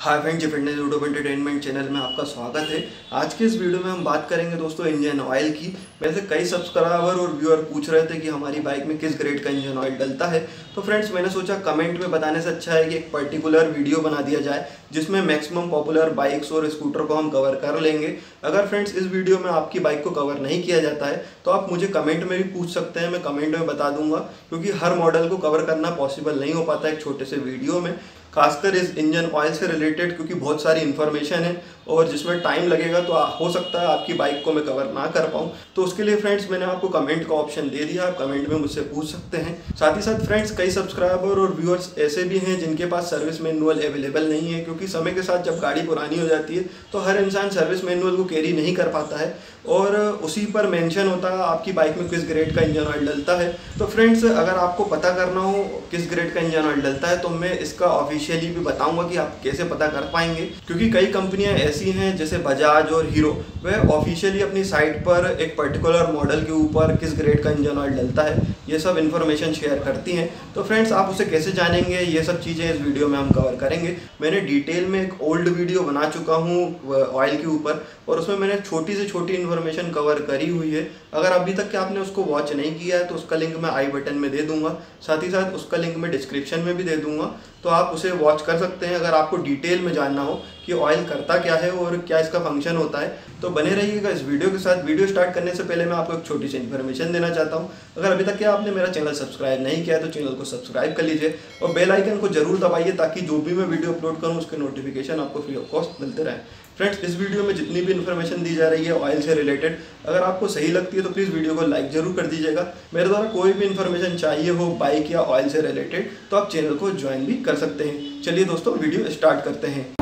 Hi friends, ये fitness YouTube entertainment channel में आपका स्वागत है। आज के इस वीडियो में हम बात करेंगे दोस्तों इंजन ऑयल की। वैसे कई सब्सक्राइबर और व्यूअर पूछ रहे थे कि हमारी बाइक में किस ग्रेड का इंजन ऑयल डलता है। तो फ्रेंड्स मैंने सोचा कमेंट में बताने से अच्छा है कि एक पर्टिकुलर वीडियो बना दिया जाए जिसमें मैक्सिमम पॉपुलर बाइक्स और स्कूटर को हम कवर कर लेंगे। अगर फ्रेंड्स इस वीडियो में आपकी बाइक को कवर नहीं किया जाता है तो आप मुझे कमेंट में भी पूछ सकते हैं, मैं कमेंट में बता दूंगा, क्योंकि हर मॉडल को कवर करना पॉसिबल नहीं हो पाता एक छोटे से वीडियो में, खासकर इस इंजन ऑयल से रिलेटेड, क्योंकि बहुत सारी इन्फॉर्मेशन है और जिसमें टाइम लगेगा तो हो सकता है आपकी बाइक को मैं कवर ना कर पाऊँ। तो उसके लिए फ्रेंड्स मैंने आपको कमेंट का ऑप्शन दे दिया, आप कमेंट में मुझसे पूछ सकते हैं। साथ ही साथ फ्रेंड्स कई सब्सक्राइबर और व्यूअर्स ऐसे भी हैं जिनके पास सर्विस मैनुअल अवेलेबल नहीं है, क्योंकि समय के साथ जब गाड़ी पुरानी हो जाती है तो हर इंसान सर्विस मैनुअल को कैरी नहीं कर पाता है और उसी पर मेंशन होता है आपकी बाइक में किस ग्रेड का इंजन ऑयल डलता है। तो फ्रेंड्स अगर आपको पता करना हो किस ग्रेड का इंजन ऑयल डलता है तो मैं इसका ऑफिशियली भी बताऊंगा कि आप कैसे पता कर पाएंगे, क्योंकि कई कंपनियां ऐसी हैं जैसे बजाज और हीरो, वह ऑफिशियली अपनी साइट पर एक पर्टिकुलर मॉडल के ऊपर किस ग्रेड का इंजन ऑयल डलता है ये सब इन्फॉर्मेशन शेयर करती हैं। तो फ्रेंड्स आप उसे कैसे जानेंगे, ये सब चीज़ें इस वीडियो में हम कवर करेंगे। मैंने डिटेल में एक ओल्ड वीडियो बना चुका हूँ ऑयल के ऊपर और उसमें मैंने छोटी से छोटी इन्फॉर्मेशन कवर करी हुई है। अगर अभी तक के आपने उसको वॉच नहीं किया है तो उसका लिंक मैं आई बटन में दे दूंगा, साथ ही साथ उसका लिंक मैं डिस्क्रिप्शन में भी दे दूंगा, तो आप उसे वॉच कर सकते हैं अगर आपको डिटेल में जानना हो कि ऑयल करता क्या है और क्या इसका फंक्शन होता है। तो बने रहिएगा इस वीडियो के साथ। वीडियो स्टार्ट करने से पहले मैं आपको एक छोटी सी इन्फॉर्मेशन देना चाहता हूं। अगर अभी तक आपने मेरा चैनल सब्सक्राइब नहीं किया है तो चैनल को सब्सक्राइब कर लीजिए और बेल आइकन को जरूर दबाइए ताकि जो भी मैं वीडियो अपलोड करूं उसके नोटिफिकेशन आपको फ्री ऑफ कॉस्ट मिलते रहे। फ्रेंड्स इस वीडियो में जितनी भी इन्फॉर्मेशन दी जा रही है ऑयल से रिलेटेड, अगर आपको सही लगती है तो प्लीज़ वीडियो को लाइक जरूर कर दीजिएगा। मेरे द्वारा कोई भी इन्फॉर्मेशन चाहिए हो बाइक या ऑयल से रिलेटेड तो आप चैनल को ज्वाइन भी कर सकते हैं। चलिए दोस्तों वीडियो स्टार्ट करते हैं।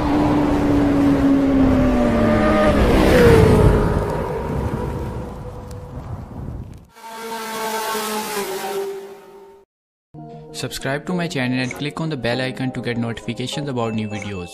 Subscribe to my channel and click on the bell icon to get notifications about new videos.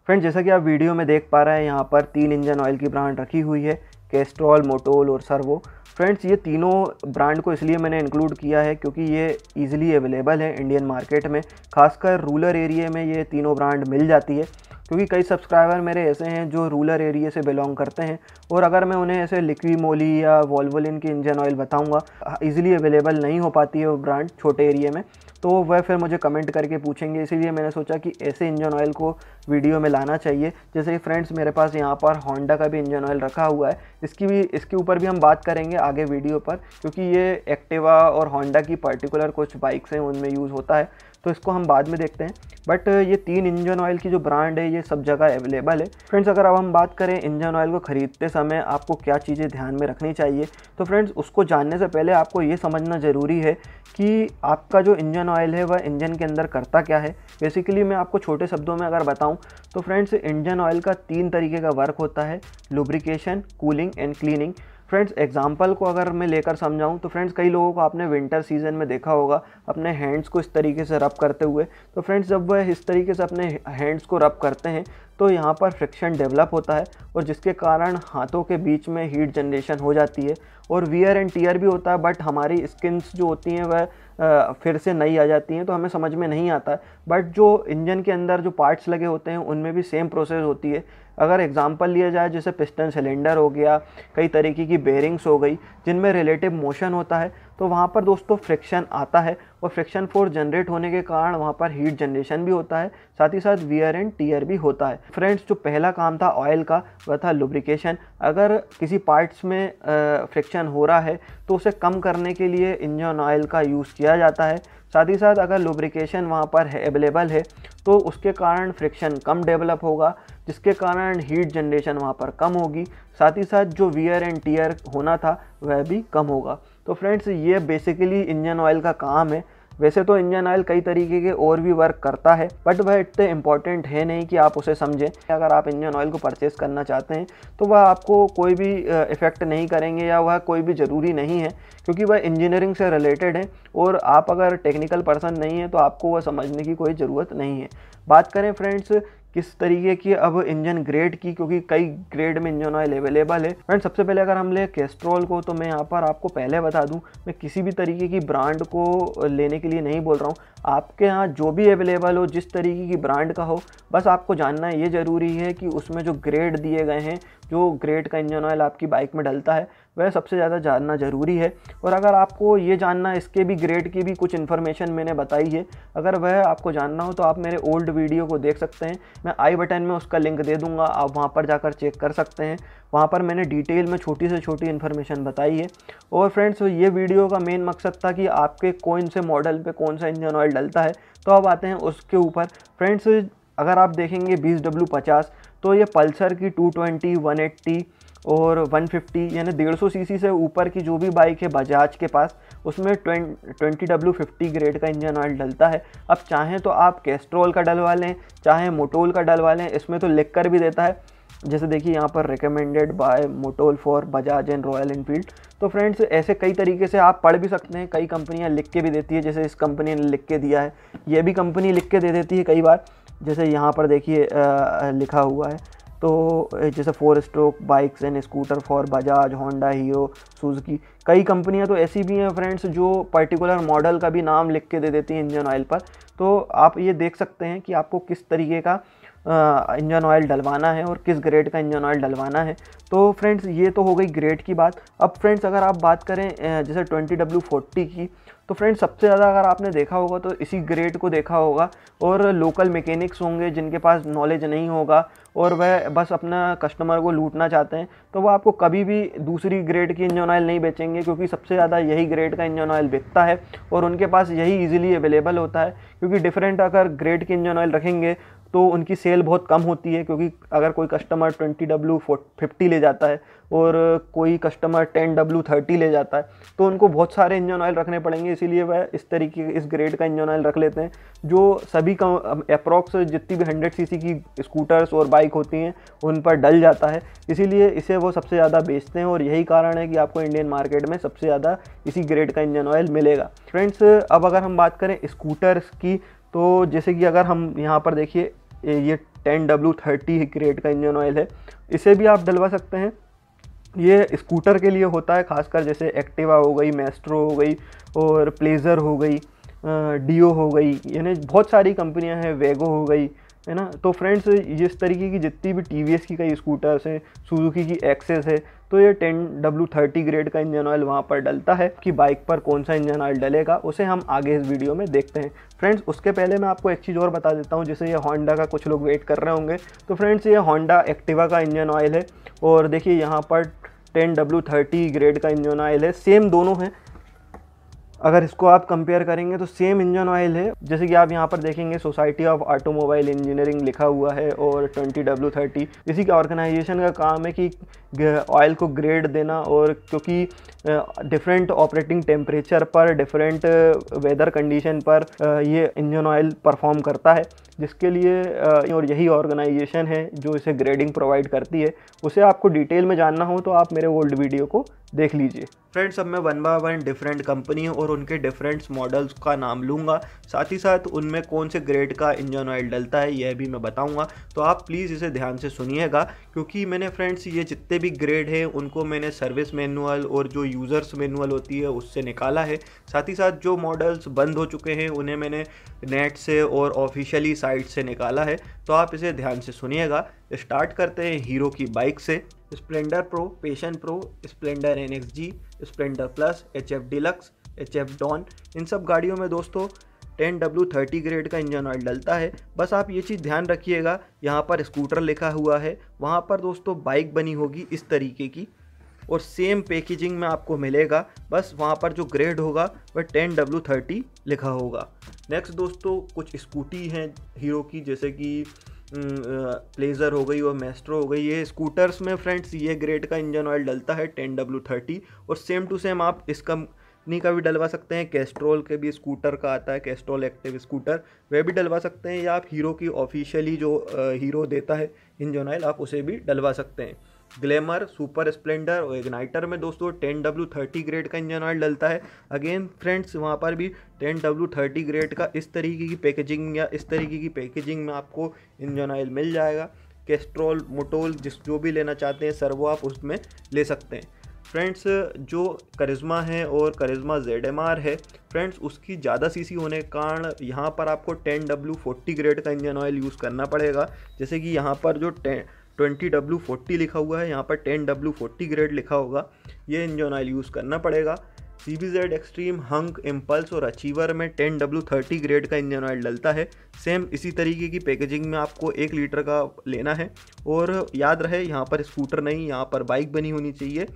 Friend जैसा कि आप वीडियो में देख पा रहे हैं यहाँ पर 3 इंजन ऑयल की ब्रांड रखी हुई है, कैस्ट्रॉल, मोटोल और सर्वो। फ्रेंड्स ये तीनों ब्रांड को इसलिए मैंने इंक्लूड किया है क्योंकि ये इजीली अवेलेबल है इंडियन मार्केट में, खासकर रूरल एरिया में ये तीनों ब्रांड मिल जाती है, क्योंकि कई सब्सक्राइबर मेरे ऐसे हैं जो रूरल एरिया से बिलोंग करते हैं और अगर मैं उन्हें ऐसे लिक्विमोली या वोल्वोलिन की इंजन ऑयल बताऊंगा, इजीली अवेलेबल नहीं हो पाती है वो ब्रांड छोटे एरिया में, तो वह फिर मुझे कमेंट करके पूछेंगे। इसीलिए मैंने सोचा कि ऐसे इंजन ऑयल को वीडियो में लाना चाहिए। जैसे फ्रेंड्स मेरे पास यहाँ पर होंडा का भी इंजन ऑयल रखा हुआ है, इसके ऊपर भी हम बात करेंगे आगे वीडियो पर, क्योंकि ये एक्टिवा और होंडा की पर्टिकुलर कुछ बाइक्स हैं उनमें यूज़ होता है, तो इसको हम बाद में देखते हैं। बट ये 3 इंजन ऑयल की जो ब्रांड है ये सब जगह अवेलेबल है। फ्रेंड्स अगर अब हम बात करें इंजन ऑयल को ख़रीदते समय आपको क्या चीज़ें ध्यान में रखनी चाहिए, तो फ्रेंड्स उसको जानने से पहले आपको ये समझना ज़रूरी है कि आपका जो इंजन ऑयल है वह इंजन के अंदर करता क्या है। बेसिकली मैं आपको छोटे शब्दों में अगर बताऊं तो फ्रेंड्स इंजन ऑयल का 3 तरीके का वर्क होता है, lubrication, cooling and cleaning. Friends example को अगर मैं लेकर समझाऊं तो फ्रेंड्स कई लोगों को आपने विंटर सीजन में देखा होगा अपने हैंड्स को इस तरीके से रब करते हुए। तो फ्रेंड्स जब वह इस तरीके से अपने हैंड्स को रब करते हैं तो यहाँ पर फ्रिक्शन डेवलप होता है और जिसके कारण हाथों के बीच में हीट जनरेशन हो जाती है और वियर एंड टीयर भी होता है, बट हमारी स्किन्स जो होती हैं वह फिर से नई आ जाती हैं, तो हमें समझ में नहीं आता है। बट जो इंजन के अंदर जो पार्ट्स लगे होते हैं उनमें भी सेम प्रोसेस होती है। अगर एग्जांपल लिया जाए जैसे पिस्टन सिलेंडर हो गया, कई तरीके की बेरिंग्स हो गई जिनमें रिलेटिव मोशन होता है, तो वहाँ पर दोस्तों फ्रिक्शन आता है और फ्रिक्शन फोर्स जनरेट होने के कारण वहाँ पर हीट जनरेशन भी होता है, साथ ही साथ वियर एंड टीयर भी होता है। फ्रेंड्स जो पहला काम था ऑयल का वह था लुब्रिकेशन। अगर किसी पार्ट्स में फ्रिक्शन हो रहा है तो उसे कम करने के लिए इंजन ऑयल का यूज़ किया जाता है। साथ ही साथ अगर लुब्रिकेशन वहाँ पर अवेलेबल है तो उसके कारण फ्रिक्शन कम डेवलप होगा, जिसके कारण हीट जनरेशन वहाँ पर कम होगी, साथ ही साथ जो वियर एंड टीयर होना था वह भी कम होगा। तो फ्रेंड्स ये बेसिकली इंजन ऑयल का काम है। वैसे तो इंजन ऑयल कई तरीके के और भी वर्क करता है, बट वह इतने इम्पॉर्टेंट है नहीं कि आप उसे समझें। अगर आप इंजन ऑयल को परचेस करना चाहते हैं तो वह आपको कोई भी इफ़ेक्ट नहीं करेंगे या वह कोई भी ज़रूरी नहीं है, क्योंकि वह इंजीनियरिंग से रिलेटेड है और आप अगर टेक्निकल पर्सन नहीं हैं तो आपको वह समझने की कोई ज़रूरत नहीं है। बात करें फ्रेंड्स किस तरीके की अब इंजन ग्रेड की, क्योंकि कई ग्रेड में इंजन ऑयल अवेलेबल है। फ्रेंड्स सबसे पहले अगर हम ले कैस्ट्रॉल को, तो मैं यहाँ पर आपको पहले बता दूँ, मैं किसी भी तरीके की ब्रांड को लेने के लिए नहीं बोल रहा हूँ। आपके यहाँ जो भी अवेलेबल हो, जिस तरीके की ब्रांड का हो, बस आपको जानना ये ज़रूरी है कि उसमें जो ग्रेड दिए गए हैं, जो ग्रेड का इंजन ऑयल आपकी बाइक में डलता है, वह सबसे ज़्यादा जानना ज़रूरी है। और अगर आपको ये जानना, इसके भी ग्रेड की भी कुछ इन्फॉर्मेशन मैंने बताई है, अगर वह आपको जानना हो तो आप मेरे ओल्ड वीडियो को देख सकते हैं। मैं आई बटन में उसका लिंक दे दूंगा, आप वहाँ पर जाकर चेक कर सकते हैं। वहाँ पर मैंने डिटेल में छोटी से छोटी इन्फॉर्मेशन बताई है। और फ्रेंड्स ये वीडियो का मेन मकसद था कि आपके कौन से मॉडल पे कौन सा इंजन ऑयल डलता है। तो अब आते हैं उसके ऊपर। फ्रेंड्स अगर आप देखेंगे 20W50, तो ये पल्सर की 220, 180 और 150 यानी 150 सीसी से ऊपर की जो भी बाइक है बजाज के पास, उसमें 20W50 ग्रेड का इंजन ऑयल डलता है। अब चाहें तो आप कैस्ट्रॉल का डलवा लें, चाहे मोटोल का डलवा लें, इसमें तो लिख कर भी देता है, जैसे देखिए यहाँ पर recommended by Motul for Bajaj and Royal Enfield. तो फ्रेंड्स ऐसे कई तरीके से आप पढ़ भी सकते हैं, कई कंपनियाँ लिख के भी देती है, जैसे इस कंपनी ने लिख के दिया है, ये भी कंपनी लिख के दे देती है कई बार, जैसे यहाँ पर देखिए लिखा हुआ है। तो जैसे 4 stroke bikes and scooter for Bajaj, Honda, hero, Suzuki, कई कंपनियां तो ऐसी भी हैं फ्रेंड्स जो पर्टिकुलर मॉडल का भी नाम लिख के दे देती हैं इंजन ऑयल पर। तो आप ये देख सकते हैं कि आपको किस तरीके का इंजन ऑयल डलवाना है और किस ग्रेड का इंजन ऑयल डलवाना है। तो फ्रेंड्स ये तो हो गई ग्रेड की बात। अब फ्रेंड्स अगर आप बात करें जैसे 20W40 की, तो फ्रेंड्स सबसे ज़्यादा अगर आपने देखा होगा तो इसी ग्रेड को देखा होगा। और लोकल मैकेनिक्स होंगे जिनके पास नॉलेज नहीं होगा और वह बस अपना कस्टमर को लूटना चाहते हैं, तो वो आपको कभी भी दूसरी ग्रेड की इंजन ऑयल नहीं बेचेंगे, क्योंकि सबसे ज़्यादा यही ग्रेड का इंजन ऑयल बिकता है और उनके पास यही ईजिली अवेलेबल होता है। क्योंकि डिफरेंट अगर ग्रेड की इंजन ऑयल रखेंगे तो उनकी सेल बहुत कम होती है, क्योंकि अगर कोई कस्टमर 20W50 ले जाता है और कोई कस्टमर 10W30 ले जाता है, तो उनको बहुत सारे इंजन ऑयल रखने पड़ेंगे, इसीलिए वह इस तरीके इस ग्रेड का इंजन ऑयल रख लेते हैं, जो सभी का अप्रॉक्स जितनी भी 100 सीसी की स्कूटर्स और बाइक होती हैं उन पर डल जाता है, इसीलिए इसे वो सबसे ज़्यादा बेचते हैं। और यही कारण है कि आपको इंडियन मार्केट में सबसे ज़्यादा इसी ग्रेड का इंजन ऑयल मिलेगा। फ्रेंड्स अब अगर हम बात करें स्कूटर्स की, तो जैसे कि अगर हम यहाँ पर देखिए ये 10W30 ग्रेड का इंजन ऑयल है, इसे भी आप डलवा सकते हैं। ये स्कूटर के लिए होता है खासकर, जैसे एक्टिवा हो गई, मेस्ट्रो हो गई और प्लेजर हो गई, डियो हो गई, यानी बहुत सारी कंपनियां हैं, वेगो हो गई, है ना। तो फ्रेंड्स इस तरीके की जितनी भी TVS की कई स्कूटर्स हैं, सुजुकी की एक्सेस है, तो ये 10W30 ग्रेड का इंजन ऑयल वहाँ पर डलता है। कि बाइक पर कौन सा इंजन ऑयल डलेगा उसे हम आगे इस वीडियो में देखते हैं। फ्रेंड्स उसके पहले मैं आपको एक चीज़ और बता देता हूँ, जैसे ये होंडा का कुछ लोग वेट कर रहे होंगे, तो फ्रेंड्स ये होंडा एक्टिवा का इंजन ऑयल है और देखिए यहाँ पर 10W30 ग्रेड का इंजन ऑयल है, सेम दोनों हैं। अगर इसको आप कंपेयर करेंगे तो सेम इंजन ऑयल है, जैसे कि आप यहाँ पर देखेंगे सोसाइटी ऑफ ऑटोमोबाइल इंजीनियरिंग लिखा हुआ है और 20W30 इसी का ऑर्गेनाइजेशन का काम है कि ऑयल को ग्रेड देना, और क्योंकि डिफरेंट ऑपरेटिंग टेम्परेचर पर, डिफरेंट वेदर कंडीशन पर ये इंजन ऑयल परफॉर्म करता है, जिसके लिए और यही ऑर्गेनाइजेशन है जो इसे ग्रेडिंग प्रोवाइड करती है। उसे आपको डिटेल में जानना हो तो आप मेरे ओल्ड वीडियो को देख लीजिए। फ्रेंड्स अब मैं 1 बाय 1 डिफरेंट कंपनी और उनके डिफरेंट मॉडल्स का नाम लूँगा, साथ ही साथ उनमें कौन से ग्रेड का इंजन ऑयल डलता है यह भी मैं बताऊँगा। तो आप प्लीज़ इसे ध्यान से सुनिएगा, क्योंकि मैंने फ्रेंड्स ये जितने भी ग्रेड हैं उनको मैंने सर्विस मैनुअल और जो यूज़र्स मैनुअल होती है उससे निकाला है। साथ ही साथ जो मॉडल्स बंद हो चुके हैं उन्हें मैंने नेट से और ऑफिशियली साइट से निकाला है। तो आप इसे ध्यान से सुनिएगा। स्टार्ट करते हैं हीरो की बाइक से। Splendor Pro, Passion Pro, Splendor NXG, Splendor Plus, HF Deluxe, HF Dawn, इन सब गाड़ियों में दोस्तों 10W30 ग्रेड का इंजन ऑयल डलता है। बस आप ये चीज़ ध्यान रखिएगा, यहाँ पर स्कूटर लिखा हुआ है, वहाँ पर दोस्तों बाइक बनी होगी इस तरीके की और सेम पैकेजिंग में आपको मिलेगा, बस वहाँ पर जो ग्रेड होगा वह 10W30 लिखा होगा। नेक्स्ट दोस्तों कुछ स्कूटी हैं हीरो की, जैसे कि प्लेजर हो गई और मेस्ट्रो हो गई। ये स्कूटर्स में फ्रेंड्स ये ग्रेड का इंजन ऑयल डलता है 10W30 और सेम टू सेम आप इस कंपनी का भी डलवा सकते हैं। कैस्ट्रॉल के भी स्कूटर का आता है, कैस्ट्रॉल एक्टिव स्कूटर, वह भी डलवा सकते हैं, या आप हीरो की ऑफिशियली जो हीरो देता है इंजन ऑयल आप उसे भी डलवा सकते हैं। ग्लैमर, सुपर स्प्लेंडर और इग्नाइटर में दोस्तों 10W30 ग्रेड का इंजन ऑयल डलता है। अगेन फ्रेंड्स वहाँ पर भी 10W30 ग्रेड का इस तरीके की पैकेजिंग या इस तरीके की पैकेजिंग में आपको इंजन ऑयल मिल जाएगा। कैस्ट्रॉल, मोटोल जो भी लेना चाहते हैं सर्वो आप उसमें ले सकते हैं। फ्रेंड्स जो करिश्मा है और करिश्मा ZMR है फ्रेंड्स, उसकी ज़्यादा सीसी होने के कारण यहाँ पर आपको 10W40 ग्रेड का इंजन ऑयल यूज़ करना पड़ेगा। जैसे कि यहाँ पर जो 20W40 लिखा हुआ है, यहाँ पर 10W40 ग्रेड लिखा होगा, ये इंजन ऑयल यूज़ करना पड़ेगा। CBZ एक्सट्रीम, हंक, इम्पल्स और अचीवर में 10W30 ग्रेड का इंजन ऑयल डलता है। सेम इसी तरीके की पैकेजिंग में आपको 1 लीटर का लेना है। और याद रहे यहाँ पर स्कूटर नहीं, यहाँ पर बाइक बनी होनी चाहिए।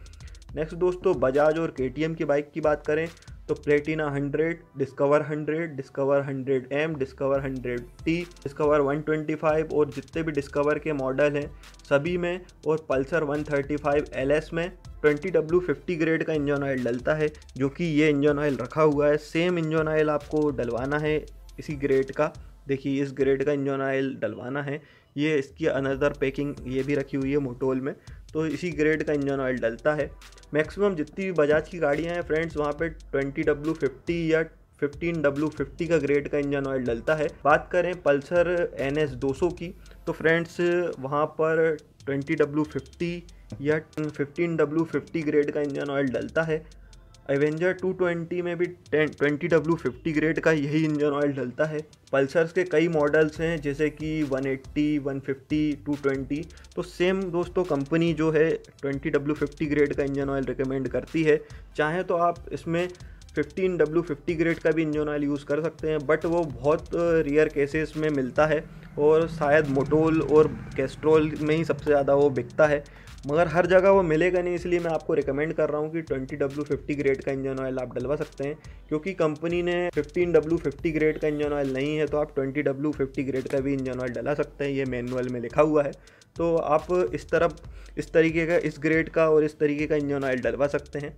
नेक्स्ट दोस्तों बजाज और KTM की बाइक की बात करें तो Platina 100, discover 100, discover 100M, discover 100T, discover 125 और जितने भी डिस्कवर के मॉडल हैं सभी में, और पल्सर 135 LS में 20W50 ग्रेड का इंजन ऑयल डलता है, जो कि ये इंजन ऑयल रखा हुआ है। सेम इंजन ऑयल आपको डलवाना है इसी ग्रेड का। देखिए इस ग्रेड का इंजन ऑयल डलवाना है। ये इसकी अनदर पैकिंग ये भी रखी हुई है मोटोल में, तो इसी ग्रेड का इंजन ऑयल डलता है। मैक्सिमम जितनी भी बजाज की गाड़ियाँ हैं फ्रेंड्स वहाँ पे 20W50 या 15W50 का ग्रेड का इंजन ऑयल डलता है। बात करें पल्सर NS 200 की तो फ्रेंड्स वहाँ पर 20W50 या 15W50 ग्रेड का इंजन ऑयल डलता है। एवेंजर 220 में भी 20W50 ग्रेड का यही इंजन ऑयल डलता है। पल्सर्स के कई मॉडल्स हैं जैसे कि 180, 150, 220, तो सेम दोस्तों कंपनी जो है 20W50 ग्रेड का इंजन ऑयल रिकमेंड करती है। चाहे तो आप इसमें 15W50 ग्रेड का भी इंजन ऑयल यूज़ कर सकते हैं, बट वो बहुत रेयर केसेस में मिलता है और शायद मोटोल और कैस्ट्रॉल में ही सबसे ज़्यादा वो बिकता है, मगर हर जगह वो मिलेगा नहीं। इसलिए मैं आपको रिकमेंड कर रहा हूँ कि 20W50 ग्रेड का इंजन ऑयल आप डलवा सकते हैं, क्योंकि कंपनी ने 15W50 ग्रेड का इंजन ऑयल नहीं है तो आप 20W50 ग्रेड का भी इंजन ऑयल डला सकते हैं। ये मैनुअल में लिखा हुआ है, तो आप इस तरीके का, इस ग्रेड का और इस तरीके का इंजन ऑयल डलवा सकते हैं।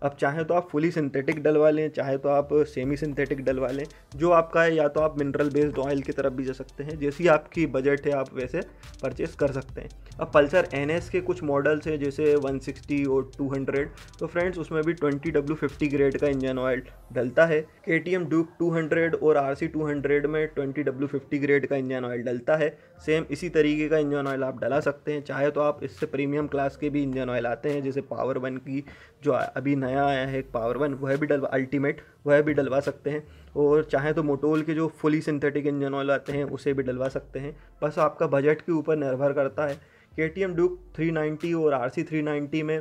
अब चाहे तो आप फुली सिंथेटिक डलवा लें, चाहे तो आप सेमी सिंथेटिक डलवा लें, जो आपका है, या तो आप मिनरल बेस्ड ऑयल की तरफ भी जा सकते हैं। जैसी आपकी बजट है आप वैसे परचेस कर सकते हैं। अब पल्सर NS के कुछ मॉडल्स हैं जैसे 160 और 200, तो फ्रेंड्स उसमें भी 20W50 ग्रेड का इंजन ऑयल डलता है। KTM ड्यूक 200 और RC 200 में 20W50 ग्रेड का इंजन ऑयल डलता है। सेम इसी तरीके का इंजन ऑयल आप डला सकते हैं। चाहे तो आप इससे प्रीमियम क्लास के भी इंजन ऑयल आते हैं, जैसे पावर 1 की जो अभी नया आया है पावर 1, वह भी अल्टीमेट, वह भी डलवा सकते हैं। और चाहे तो मोटोल के जो फुली सिंथेटिक इंजन ऑयल आते हैं उसे भी डलवा सकते हैं, बस आपका बजट के ऊपर निर्भर करता है। KTM ड्यूक 390 और RC 390 में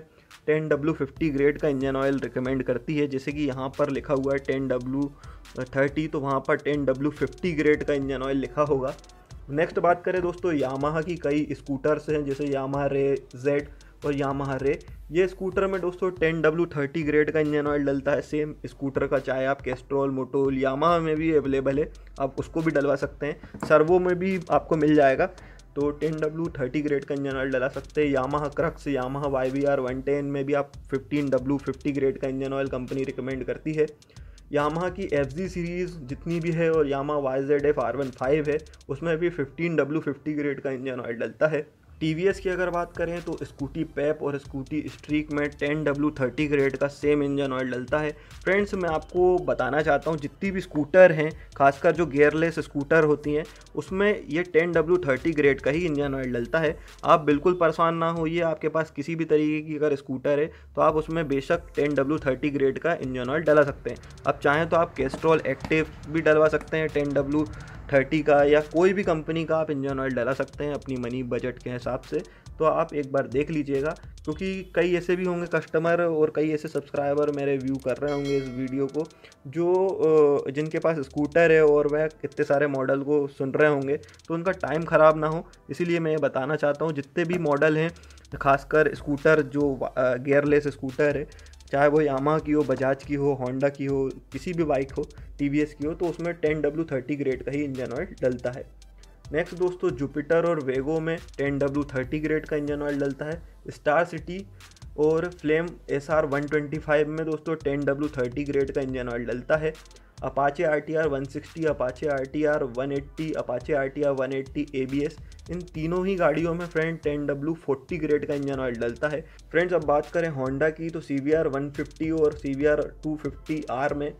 10W50 ग्रेड का इंजन ऑयल रिकमेंड करती है, जैसे कि यहाँ पर लिखा हुआ है 10W30, तो वहाँ पर 10W50 ग्रेड का इंजन ऑयल लिखा होगा। नेक्स्ट बात करें दोस्तों यामाहा की कई स्कूटर्स हैं जैसे यामाहा रे Z और यामाहा रे। ये स्कूटर में दोस्तों 10W30 ग्रेड का इंजन ऑयल डलता है। सेम स्कूटर का चाहे आप कैस्ट्रॉल, मोटोल, यामाहा में भी अवेलेबल है, आप उसको भी डलवा सकते हैं। सर्वो में भी आपको मिल जाएगा, तो 10W30 ग्रेड का इंजन ऑयल डला सकते हैं। यामाहा क्रक्स, यामाहा YBR 110 में भी आप 15W50 ग्रेड का इंजन ऑयल कंपनी रिकमेंड करती है। यामाहा की FZ सीरीज़ जितनी भी है और यामाहा YZF R15 है उसमें भी 15W50 ग्रेड का इंजन ऑयल डलता है। TVS की अगर बात करें तो स्कूटी पेप और स्कूटी स्ट्रीक में 10W30 ग्रेड का सेम इंजन ऑयल डलता है। फ्रेंड्स मैं आपको बताना चाहता हूँ जितनी भी स्कूटर हैं, खासकर जो गियरलेस स्कूटर होती हैं, उसमें ये 10W30 ग्रेड का ही इंजन ऑयल डलता है। आप बिल्कुल परेशान ना होइए, आपके पास किसी भी तरीके की अगर स्कूटर है तो आप उसमें बेशक 10W30 ग्रेड का इंजन ऑयल डला सकते हैं। अब चाहें तो आप कैस्ट्रॉल एक्टिव भी डलवा सकते हैं 10W30 का, या कोई भी कंपनी का आप इंजन ऑयल डला सकते हैं अपनी मनी बजट के हिसाब से। तो आप एक बार देख लीजिएगा, क्योंकि कई ऐसे भी होंगे कस्टमर और कई ऐसे सब्सक्राइबर मेरे व्यू कर रहे होंगे इस वीडियो को, जो जिनके पास स्कूटर है और वह कितने सारे मॉडल को सुन रहे होंगे, तो उनका टाइम ख़राब ना हो, इसीलिए मैं ये बताना चाहता हूँ जितने भी मॉडल हैं, खासकर स्कूटर जो गियरलेस स्कूटर है, चाहे वो यामाहा की हो, बजाज की हो, होंडा की हो, किसी भी बाइक हो, TVS की हो, तो उसमें 10W30 ग्रेड का ही इंजन ऑयल डलता है। नेक्स्ट दोस्तों जुपिटर और वेगो में 10W30 ग्रेड का इंजन ऑयल डलता है। स्टार सिटी और फ्लेम SR 125 में दोस्तों 10W30 ग्रेड का इंजन ऑयल डलता है। Apache RTR 160, Apache RTR 180, Apache RTR 180 ABS, इन तीनों ही गाड़ियों में फ्रेंड 10W40 ग्रेड का इंजन ऑयल डलता है। फ्रेंड्स अब बात करें होंडा की तो CBR 150 और CBR 250R में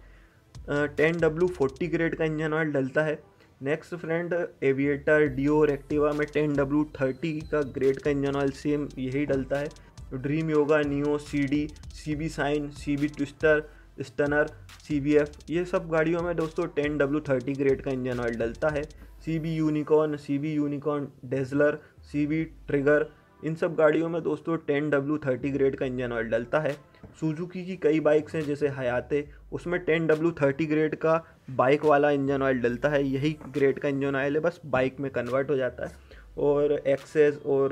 10W40 ग्रेड का इंजन ऑयल डलता है। नेक्स्ट फ्रेंड एविएटर, डियो और एक्टिवा में 10W30 का ग्रेड का इंजन ऑयल सेम यही डलता है। Dream yoga, neo, CD, CB sign, CB twister, stunner, CBF, ये सब गाड़ियों में दोस्तों 10W30 ग्रेड का इंजन ऑयल डलता है। CB यूनिकॉर्न, डेजलर, CB ट्रिगर, इन सब गाड़ियों में दोस्तों 10W30 ग्रेड का इंजन ऑयल डलता है। सुजुकी की कई बाइक्स हैं जैसे हयाते, उसमें 10W30 ग्रेड का बाइक वाला इंजन ऑयल डलता है, यही ग्रेड का इंजन ऑयल है, बस बाइक में कन्वर्ट हो जाता है। और एक्सेस और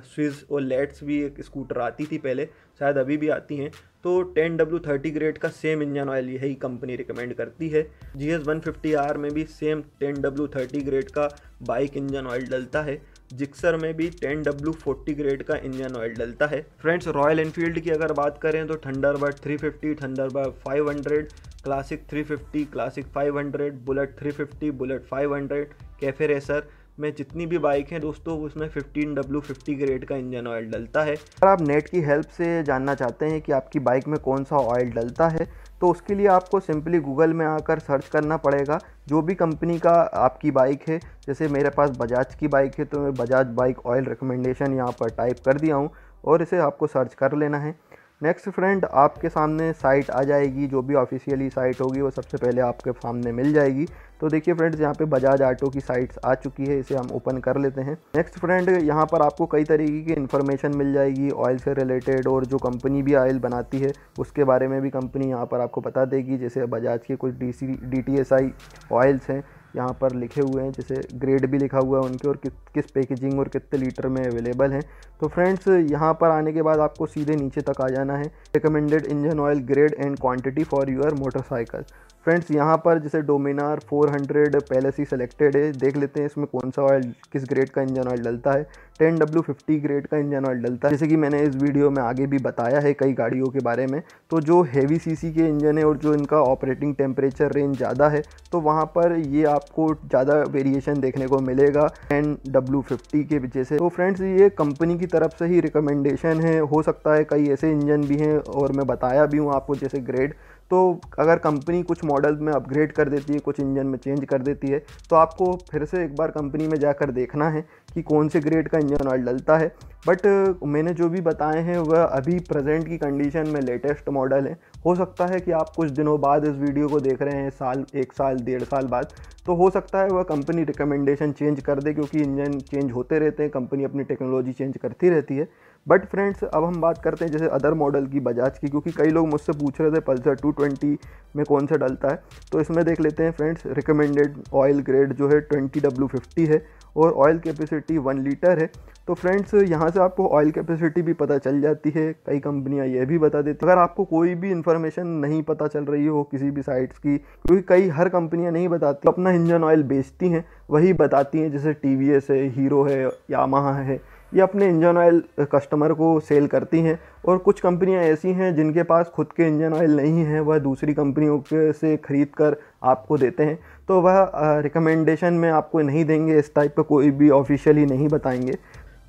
स्विस और लेट्स भी एक स्कूटर आती थी पहले, शायद अभी भी आती हैं, तो 10W30 ग्रेड का सेम इंजन ऑयल यही कंपनी रिकमेंड करती है। GS 150R में भी सेम 10W30 ग्रेड का बाइक इंजन ऑयल डलता है। जिक्सर में भी 10W40 ग्रेड का इंजन ऑयल डलता है। फ्रेंड्स रॉयल एनफील्ड की अगर बात करें तो Thunderbird 350, Thunderbird 500, classic 350, classic 500, bullet 350, bullet 500, cafe racer में जितनी भी बाइक हैं दोस्तों उसमें 15W50 ग्रेड का इंजन ऑयल डलता है। अगर आप नेट की हेल्प से जानना चाहते हैं कि आपकी बाइक में कौन सा ऑयल डलता है तो उसके लिए आपको सिंपली गूगल में आकर सर्च करना पड़ेगा। जो भी कंपनी का आपकी बाइक है, जैसे मेरे पास बजाज की बाइक है तो मैं बजाज बाइक ऑयल रिकमेंडेशन यहाँ पर टाइप कर दिया हूँ और इसे आपको सर्च कर लेना है। नेक्स्ट फ्रेंड आपके सामने साइट आ जाएगी, जो भी ऑफिशियली साइट होगी वो सबसे पहले आपके सामने मिल जाएगी। तो देखिए फ्रेंड्स यहाँ पे बजाज ऑटो की साइट्स आ चुकी है, इसे हम ओपन कर लेते हैं। नेक्स्ट फ्रेंड यहाँ पर आपको कई तरीके की इन्फॉर्मेशन मिल जाएगी ऑयल से रिलेटेड, और जो कंपनी भी ऑयल बनाती है उसके बारे में भी कंपनी यहाँ पर आपको बता देगी। जैसे बजाज के कुछ DTSI ऑयल्स हैं यहाँ पर लिखे हुए हैं, जैसे ग्रेड भी लिखा हुआ है उनके और किस पैकेजिंग और कितने लीटर में अवेलेबल हैं। तो फ्रेंड्स यहाँ पर आने के बाद आपको सीधे नीचे तक आ जाना है, recommended engine oil grade and quantity for your motorcycle. Friends यहाँ पर जैसे डोमिनार 400 पहले से सेलेक्टेड है, देख लेते हैं इसमें कौन सा ऑयल किस ग्रेड का इंजन ऑयल डलता है। 10W50 ग्रेड का इंजन ऑयल डलता है, जैसे कि मैंने इस वीडियो में आगे भी बताया है कई गाड़ियों के बारे में। तो जो हैवी सीसी के इंजन है और जो इनका ऑपरेटिंग टेम्परेचर रेंज ज़्यादा है तो वहाँ पर ये आपको ज़्यादा वेरिएशन देखने को मिलेगा 10W50 के वजह से। तो फ्रेंड्स ये कंपनी की तरफ से ही रिकमेंडेशन है, हो सकता है कई ऐसे इंजन भी हैं और मैं बताया भी हूँ आपको जैसे ग्रेड। तो अगर कंपनी कुछ मॉडल में अपग्रेड कर देती है, कुछ इंजन में चेंज कर देती है, तो आपको फिर से एक बार कंपनी में जाकर देखना है कि कौन से ग्रेड का इंजन ऑयल डलता है। बट मैंने जो भी बताए हैं वह अभी प्रेजेंट की कंडीशन में लेटेस्ट मॉडल है। हो सकता है कि आप कुछ दिनों बाद इस वीडियो को देख रहे हैं, साल, 1 साल, 1.5 साल बाद, तो हो सकता है वह कंपनी रिकमेंडेशन चेंज कर दे, क्योंकि इंजन चेंज होते रहते हैं, कंपनी अपनी टेक्नोलॉजी चेंज करती रहती है। बट फ्रेंड्स अब हम बात करते हैं जैसे अदर मॉडल की बजाज की, क्योंकि कई लोग मुझसे पूछ रहे थे पल्सर 220 में कौन सा डलता है। तो इसमें देख लेते हैं फ्रेंड्स, रिकमेंडेड ऑयल ग्रेड जो है 20W50 है और ऑयल कैपेसिटी 1 लीटर है। तो फ्रेंड्स यहाँ से आपको ऑयल कैपेसिटी भी पता चल जाती है, कई कंपनियाँ ये भी बता देती हैं। अगर आपको कोई भी इन्फॉर्मेशन नहीं पता चल रही हो किसी भी साइट्स की, क्योंकि हर कंपनियाँ नहीं बताती, अपना इंजन ऑयल बेचती हैं वही बताती हैं, जैसे TVS है, हीरो है, यामाहा है, ये अपने इंजन ऑयल कस्टमर को सेल करती हैं। और कुछ कंपनियां ऐसी हैं जिनके पास खुद के इंजन ऑयल नहीं है, वह दूसरी कंपनियों के से ख़रीद कर आपको देते हैं, तो वह रिकमेंडेशन में आपको नहीं देंगे, इस टाइप का कोई भी ऑफिशियली नहीं बताएंगे।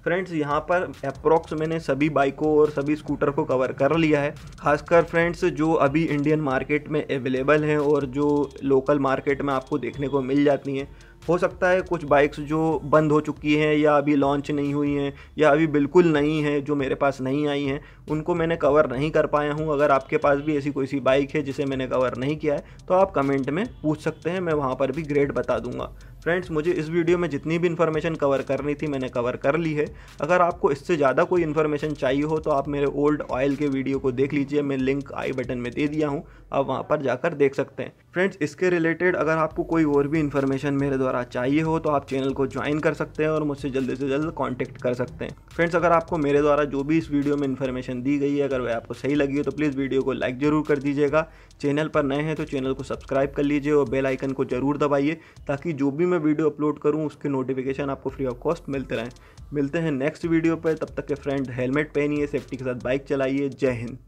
फ्रेंड्स यहाँ पर अप्रॉक्स मैंने सभी बाइकों और सभी स्कूटर को कवर कर लिया है, खासकर फ्रेंड्स जो अभी इंडियन मार्केट में अवेलेबल हैं और जो लोकल मार्केट में आपको देखने को मिल जाती हैं। हो सकता है कुछ बाइक्स जो बंद हो चुकी हैं या अभी लॉन्च नहीं हुई हैं या अभी बिल्कुल नहीं है, जो मेरे पास नहीं आई हैं, उनको मैंने कवर नहीं कर पाया हूं। अगर आपके पास भी ऐसी कोई सी बाइक है जिसे मैंने कवर नहीं किया है तो आप कमेंट में पूछ सकते हैं, मैं वहां पर भी ग्रेड बता दूंगा। फ्रेंड्स मुझे इस वीडियो में जितनी भी इन्फॉर्मेशन कवर करनी थी मैंने कवर कर ली है। अगर आपको इससे ज़्यादा कोई इन्फॉर्मेशन चाहिए हो तो आप मेरे ओल्ड ऑयल के वीडियो को देख लीजिए, मैं लिंक आई बटन में दे दिया हूँ, आप वहाँ पर जाकर देख सकते हैं। फ्रेंड्स इसके रिलेटेड अगर आपको कोई और भी इन्फॉर्मेशन मेरे द्वारा चाहिए हो तो आप चैनल को ज्वाइन कर सकते हैं और मुझसे जल्द से जल्द कॉन्टैक्ट कर सकते हैं। फ्रेंड्स अगर आपको मेरे द्वारा जो भी इस वीडियो में इन्फॉर्मेशन दी गई है अगर वह आपको सही लगी है तो प्लीज़ वीडियो को लाइक ज़रूर कर दीजिएगा। चैनल पर नए हैं तो चैनल को सब्सक्राइब कर लीजिए और बेल आइकन को ज़रूर दबाइए ताकि जो भी मैं वीडियो अपलोड करूं उसके नोटिफिकेशन आपको फ्री ऑफ कॉस्ट मिलते रहें। मिलते हैं नेक्स्ट वीडियो पर, तब तक के फ्रेंड हेलमेट पहनिए, सेफ्टी के साथ बाइक चलाइए। जय हिंद।